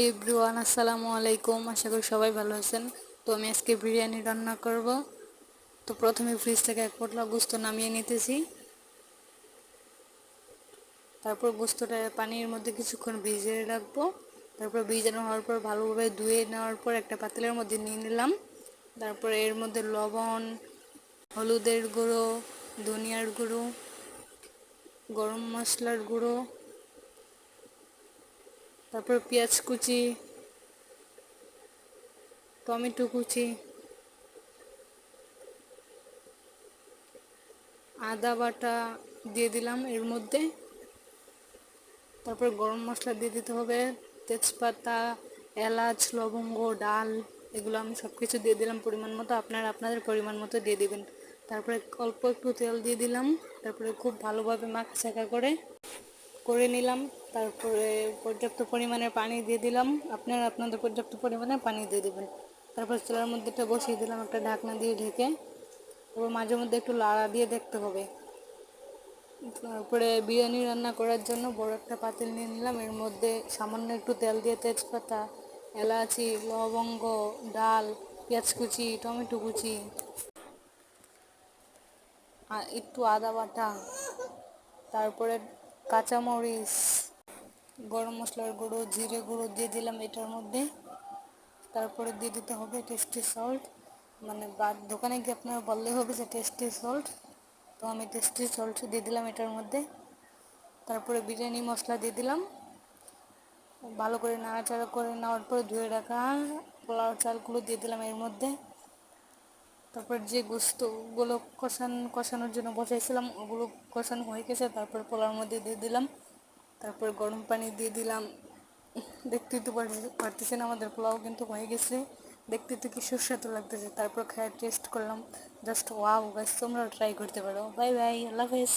Everyone, আসসালামু আলাইকুম। আশা করি সবাই ভালো আছেন। তো আমি আজকে বিরিয়ানি রান্না করব। তো প্রথমে ফ্রিজ থেকে এক পোটলা গোস্ত নামিয়ে নিতেছি। তারপর গোস্তটা পানির মধ্যে কিছুক্ষণ ভিজিয়ে রাখবো। তারপর ভিজানো হওয়ার পর ভালোভাবে ধুয়ে নেওয়ার পর একটা পাতিলের মধ্যে নিয়ে নিলাম। তারপর এর মধ্যে লবণ, হলুদের গুঁড়ো, ধনিয়ার গুঁড়ো, গরম মশলার গুঁড়ো, তারপর পেঁয়াজ কুচি, টমেটো কুচি, আদা বাটা দিয়ে দিলাম এর মধ্যে। তারপর গরম মশলা দিয়ে দিতে হবে, তেজপাতা, এলাচ, লবঙ্গ, ডাল, এগুলো আমি সব কিছু দিয়ে দিলাম পরিমাণ মতো। আপনারা আপনাদের পরিমাণ মতো দিয়ে দিবেন। তারপরে অল্প একটু তেল দিয়ে দিলাম। তারপরে খুব ভালোভাবে মাখাচাকা করে নিলাম। তারপরে পর্যাপ্ত পরিমাণে পানি দিয়ে দিলাম। আপনারা আপনাদের পর্যাপ্ত পরিমাণে পানি দিয়ে দেবেন। তারপর চুলার মধ্যে একটা বসিয়ে দিলাম, একটা ঢাকনা দিয়ে ঢেকে। তারপর মাঝে মধ্যে একটু লাড়া দিয়ে দেখতে হবে। তারপরে বিরিয়ানি রান্না করার জন্য বড় একটা পাতিল নিয়ে নিলাম। এর মধ্যে সামান্য একটু তেল দিয়ে তেজপাতা, এলাচি, লবঙ্গ, ডাল, পেঁয়াজ কুচি, টমেটো কুচি, আর একটু আদা বাটা, তারপরে কাঁচামরিচ, গরম মশলার গুঁড়ো, জিরে গুঁড়ো দিয়ে দিলাম এটার মধ্যে। তারপরে দিয়ে দিতে হবে টেস্টি সল্ট, মানে দোকানে গিয়ে আপনারা বললে হবে যে টেস্টি সল্ট। তো আমি টেস্টি সল্ট দিয়ে দিলাম এটার মধ্যে। তারপরে বিরিয়ানি মশলা দিয়ে দিলাম। ভালো করে নাড়াচাড়া করে নেওয়ার পরে ধুয়ে রাখা পোলাও চালগুলো দিয়ে দিলাম এর মধ্যে। তারপর যে গোস্তগুলো কষানোর জন্য বসাইছিলাম ওগুলো কষানো হয়ে গেছে। তারপর পোলাওর মধ্যে দিয়ে দিলাম। তারপর গরম পানি দিয়ে দিলাম। দেখতেই তো পারতেছেন আমাদের পোলাও কিন্তু হয়ে গেছে। দেখতে তো কি সুস্বাদু লাগতেছে। তারপর খেয়ে টেস্ট করলাম, জাস্ট ওয়াও গাইস, তোমরাও ট্রাই করতে পারো। বাই বাই, আল্লাহ হাফেজ।